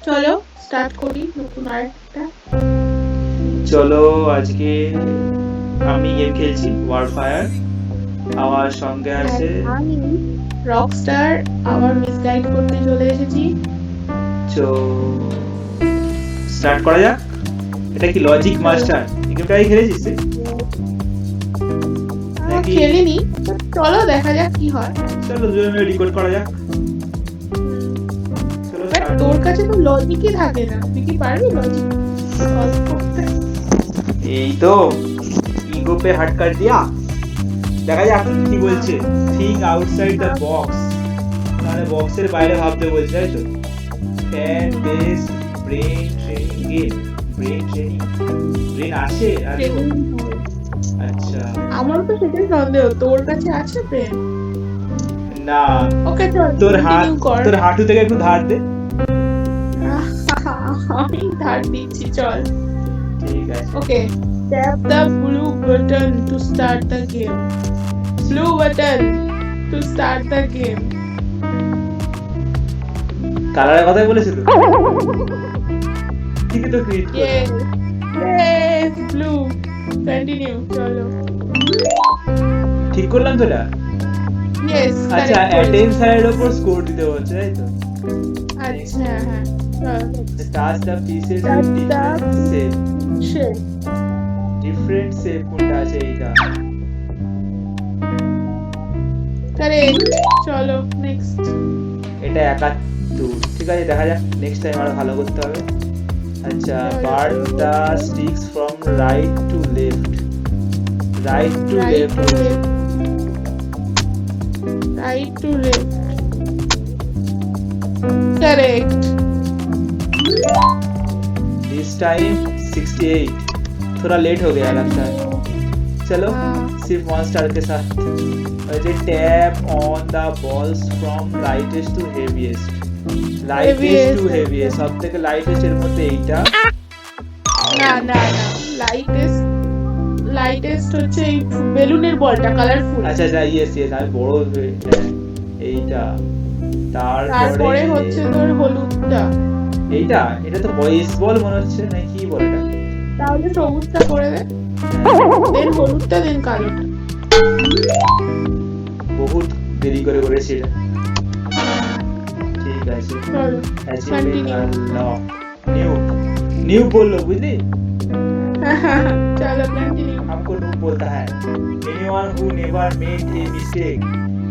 চলো স্টার্ট করি নতুন আরেকটা। চলো আজকে আমি গেম খেলছি ওয়ারফায়ার। আমার সঙ্গে আছে আমি রকস্টার আবার মিসগাইড করতে চলে এসেছি। তো স্টার্ট করা যাক। এটা কি লজিক মাস্টার? এই গেমটাই খেলেছিস তুই? নাকি খেলিনি, চলো দেখা যাক কি হয়। চলো দুজনে রেকর্ড করা যাক। চলো বাট start তোর করি। কাছে তো লজিকই থাকে না, তুই কি পারবি লজিক সলভ করতে? এই তো ইগো পে হাট কাট দিয়া। দেখা যাক কি বলছে। থিঙ্ক আউটসাইড দ্য বক্স, মানে বক্সের বাইরে ভাবতে বলছে, তাই তো? Fan base brain training game. Brain training, brain আছে আর আচ্ছা আমার তো সেটাই সন্দেহ, তোর কাছে আছে প্রেম? না, ওকে চল তোর হাত, continue কর। তোর হাঁটু থেকে একটু ধার দে। আমি ধার দিচ্ছি, চল। ঠিক আছে। ওকে, tap the blue button to start the game. Blue button to start the game. কালারের কথাই বলেছিল। ঠিকই তো ক্রিয়েট করে। Yes, yes, blue. Continue, চলো। ঠিক করলাম তো এটা? Yes, আচ্ছা, correct অ্যাটেনশনের উপর স্কোর দিতে হচ্ছে, তাই তো? আচ্ছা, হ্যাঁ, চল। Touch the pieces Touch with the different shape. shape. Different shape কোনটা আছে? এইটা। Correct, চলো, next. এটা 71। ঠিক আছে, দেখা যাক, নেক্সট টাইম আরো ভালো করতে হবে। আচ্ছা, burn the sticks from right to left. Right two Right left. to left. Right to left. Correct. This time 68। थोड़ा लेट हो गया लगता है। चलो हाँ। सिर्फ वन स्टार के साथ। Tap on the balls from lightest to heaviest. Lightest to Heaviest। Heaviest, সব থেকে লাইটেস্ট এর মধ্যে এইটা। না না না, লাইটেস্ট হচ্ছে এই বেলুনের বলটা, কালারফুল। আচ্ছা আচ্ছা, ইয়েস ইয়েস, আমি বড় এইটা। তারপরে তারপরে হচ্ছে তোর হলুদটা। এইটা, এটা তো বয়েস বল মনে হচ্ছে, না কি বল এটা? তাহলে সবুজটা করে দে, দেন হলুদটা, দেন কালোটা। বহুত দেরি করে করেছি এটা। ঠিক আছে। চলো achievement Continue. Unlock. New new বললো, বুঝলি? চলো কন্টিনিউ। हमको नूब बोलता है। Anyone who never made a mistake,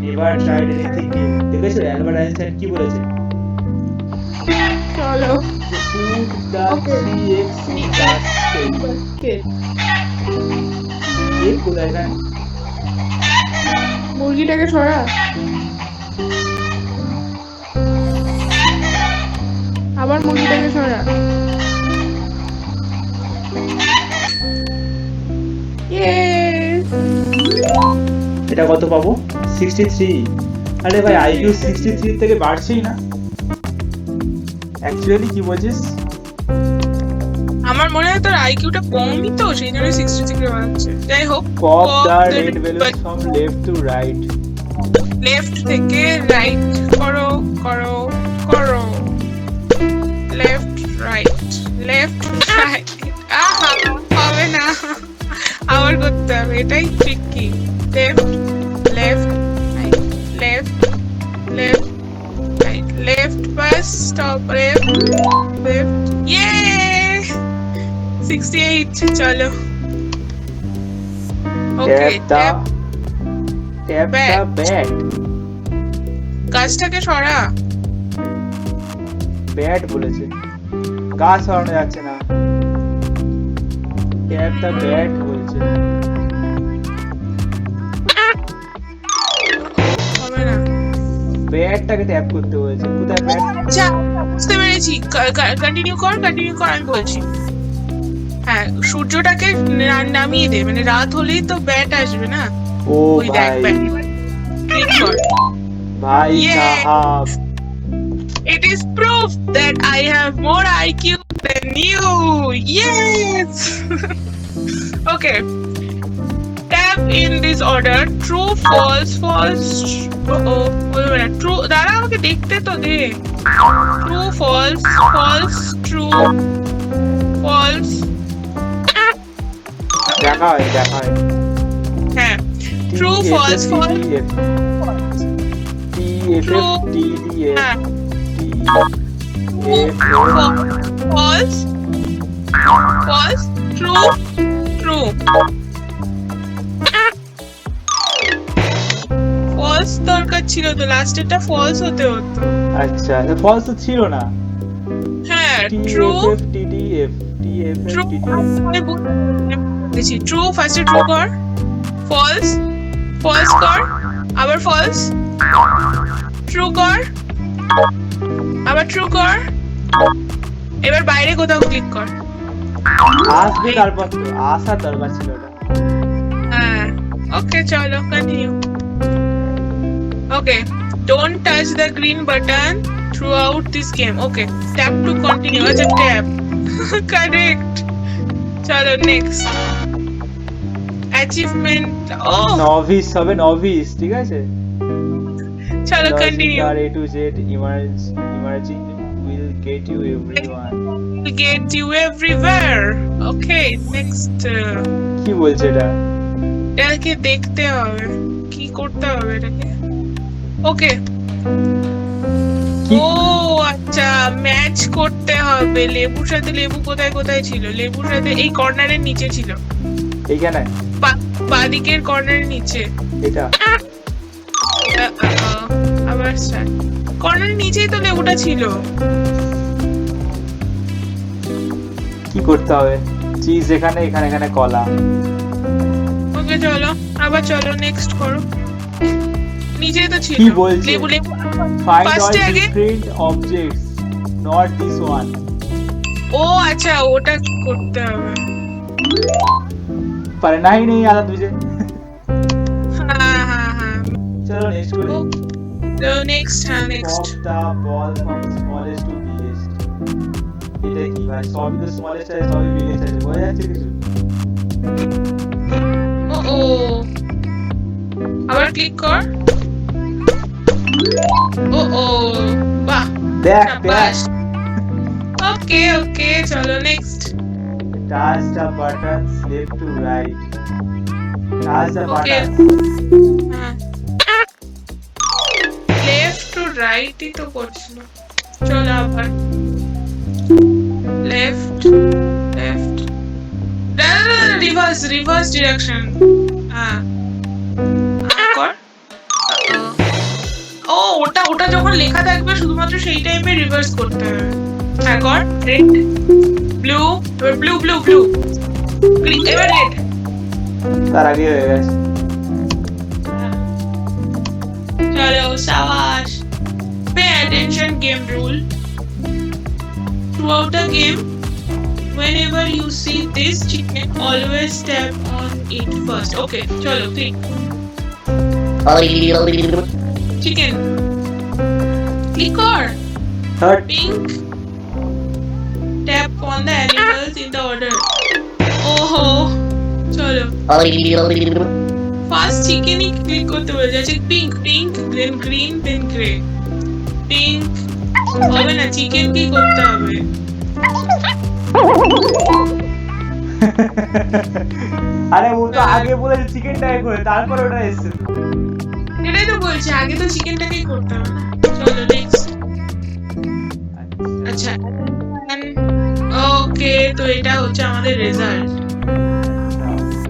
never tried anything new। দেখেছো অ্যালবার্ট আইনস্টাইন কি বলেছে? চলো Put the Okay. 3x in the state। basket। এই কোথায় এখানে? মুরগিটাকে সরা। আবার মুরগিটাকে সরা। Yes! এটা কত পাবো? 63। আরে ভাই, আইকিউ 63 থেকে বাড়ছেই না। অ্যাকচুয়ালি কি বলছিস? আমার মনে হয় তোর আইকিউটা কমই তো, সেই জন্য 63 বানাচ্ছে। যাই হোক, pop the red balloon from left to right. Left থেকে রাইট করো করো করো, লেফট রাইট আহা, হবে না, আবার করতে হবে, এটাই tricky. Left left right, left left right, left bus stop, left left, ইয়ে 68। চলো ওকে, ট্যাপ দ্য ব্যাট। গাছটাকে সরা। ব্যাট বলেছে, গাছ সরানো যাচ্ছে না। ট্যাপ দ্য ব্যাট বলছে। হবে না। ব্যাটটাকে ট্যাপ করতে বলেছে। কোথায় ব্যাট? আচ্ছা, বুঝতে পেরেছি, কন্টিনিউ কর আমি বলছি। হ্যাঁ, সূর্যটাকে নামিয়ে দে, মানে রাত হলেই তো ব্যাট আসবে না। ও ওই দেখ ভাই, ব্যাট, ক্লিক কর। ভাই Yay! Sahab. It is proof that I have more IQ than you. Yes. Okay. Tap in this order: true, false, false. Oh, wait a minute. True. দাঁড়া, আমাকে দেখতে তো দে। True, false, false, false. দেখা হয় হ্যাঁ, ট্রু ফলস ফলস। True. হ্যাঁ, false false true true. False দরকার ছিল তো, লাস্টেরটা ফলস হতে হতো। আচ্ছা ফলস তো ছিল না। হ্যাঁ, ট্রু ট্রু। ট্রু ফার্স্টে ট্রু কর, ফলস ফলস কর, আবার ফলস, ট্রু কর, আবার ট্রু কর, এবার বাইরে কোথাও ক্লিক কর। আসবে তারপর তো আসার দরকার ছিল ওটা। হ্যাঁ, ওকে চলো continue. Okay, don't touch the green button throughout this game. Okay, tap to continue. আচ্ছা ট্যাপ কারেক্ট। চলো নেক্সট অ্যাচিভমেন্ট। ও নভিস হবে, নভিস, ঠিক আছে। চলো continue. A to Z emerging will get you everyone. Get you everywhere. Okay, next. কি বলছে এটা? এটাকে দেখতে হবে, কি করতে হবে এটাকে। ওকে, কি? ও আচ্ছা, ম্যাচ করতে হবে। লেবুর সাথে লেবু কোথায় কোথায় ছিল? লেবুর সাথে এই কর্নারের নিচে ছিল, এইখানে বাদিকের কর্নারের নিচে। এটা আবার কর্নারের নিচেই তো লেবুটা ছিল। কি করতে হবে? চিজ এখানে, এখানে কলা। ওকে চলো, আবার চলো নেক্সট করো। নিচেই তো ছিল কি বলছে? লেবু লেবু। Find all First এ আগে different objects, not this one. ও আচ্ছা, ওটা করতে হবে। पढ़ना ही नहीं आता तुझे। হ্যাঁ चलो नेक्स्ट करो। তো নেক্সট। হ্যাঁ next. Pop the ball from smallest to biggest. এটা কি ভাই? সবই তো smallest আছে, সবই biggest আছে, বোঝা যাচ্ছে কিছু? ও আবার ক্লিক কর। ও বাহ, দেখ বাস। ওকে ওকে চলো next. touch the buttons left to right. touch the okay, buttons. হ্যাঁ লেফট টু রাইটই তো করছিল। চলো আবার লেফট লেফট, রিভার্স ডিরেকশন। হ্যাঁ কর। ও ওটা যখন লেখা থাকবে শুধুমাত্র সেই টাইমে রিভার্স করতে হবে। হ্যাঁ কর, রেড ব্লু, এবার ব্লু ব্লু ব্লু, এবার রেড। তার আগে হয়ে গেছে। চলো সাবাস। Pay attention game rule. Throughout the game, whenever you see this chicken, always tap on it first. Okay, chalo, click. Chicken. Click or Third. pink. Tap on the animals in the order. Oh, chalo. First chicken he click করতে বলে যাচ্ছে। pink, then green, then gray. Pink হবে না, chicken কি করতে হবে? আরে ও তো আগে বলেছে চিকেনটাকে করে, তারপরে ওটা এসেছে। এটাই তো বলছি, আগে তো চিকেনটাকেই করতে হবে না। চলো নেক্সট। আচ্ছা ওকে, তো এটা হচ্ছে আমাদের result.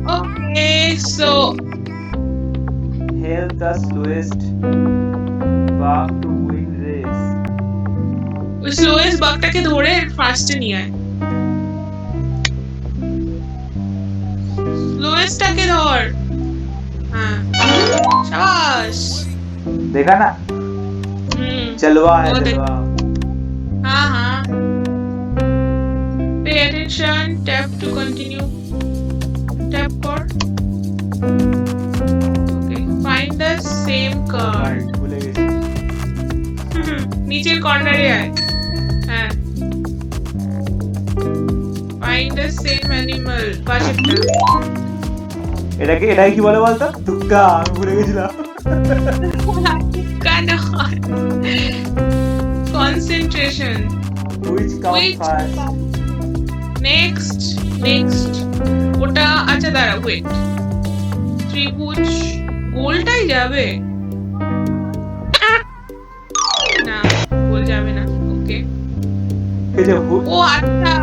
Okay so help the slowest bug to win race. ওই স্লোয়েস্ট বাগটাকে ধরে ফার্স্টে নিয়ে আয়। স্লোয়েস্টটাকে ধর। হ্যাঁ শাবাশ। देखा ना? चलवा है वो देख- चलवा। हाँ pay attention, tap to continue, tap for okay, find the same card. भूले गए। নিচের কর্নারে আয়। হ্যাঁ find the same animal, পাশেরটা। এটাকে কি বলে বলতো? তুক্কা, আমি ভুলে গেছিলাম। কেন? Concentration. Which come Which first? Next ওটা আচ্ছা দাঁড়া ওয়েট ত্রিভুজ গোলটাই যাবে না গোল যাবে না ওকে এই যে who- ও আচ্ছা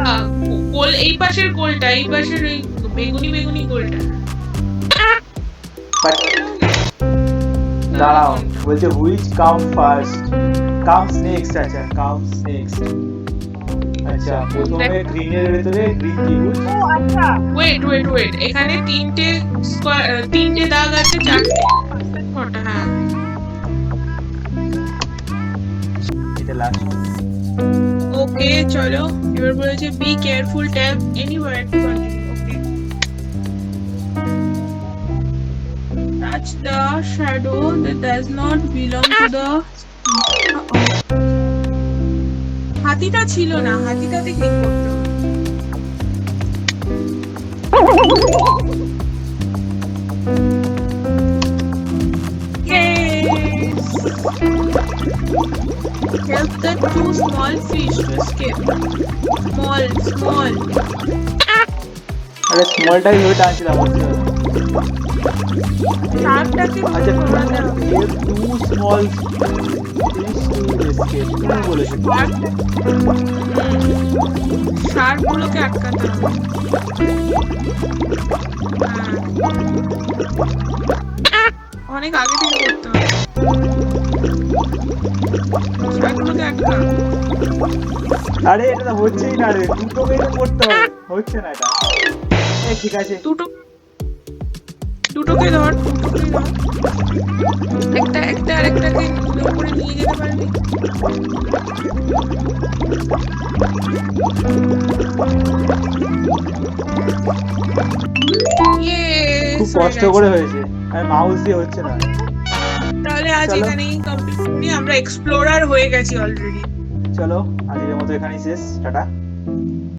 গোল এই পাশের গোলটা এই পাশের এই বেগুনি গোলটা but দাঁড়াও বলছে which come first comes next আচ্ছা comes next আচ্ছা প্রথমে গ্রিনের ভেতরে গ্রিন ত্রিভুজ ওয়েট এখানে তিনটে দাগ আছে চারটে কটা হ্যাঁ এটা লাস্ট ওকে চলো এবার বলেছে be careful tap anywhere to continue okay touch the shadow that does not belong to the হাতিটা ছিল না হাতিটাতে ক্লিক করতে হবে Yes! Help the two small fish to escape. Small. আরে স্মলটাই ধরে টানছিলাম বুঝতে পারছো? শার্কটাকে আচ্ছা ঘোরাতে হবে। টু স্মল তুমি বলেছো শার্কগুলোকে আটকাতে হবে। হ্যাঁ। অনেক আগে থেকে করতে হবে। শার্কগুলোকে আটকা। আরে এটা তো হচ্ছেই না রে দুটো মেরে করতে হবে হচ্ছে না এটা এই ঠিক আছে দুটোকে ধর একটা আরেকটাকে উপরে নিয়ে যেতে পারবি খুব কষ্ট করে হয়েছে আর মাউস দিয়ে হচ্ছে না তাহলে আজ চলো। এখানেই কমপ্লিট করি আমরা এক্সপ্লোরার হয়ে গেছি অলরেডি চলো আজকের মতো এখানেই শেষ টাটা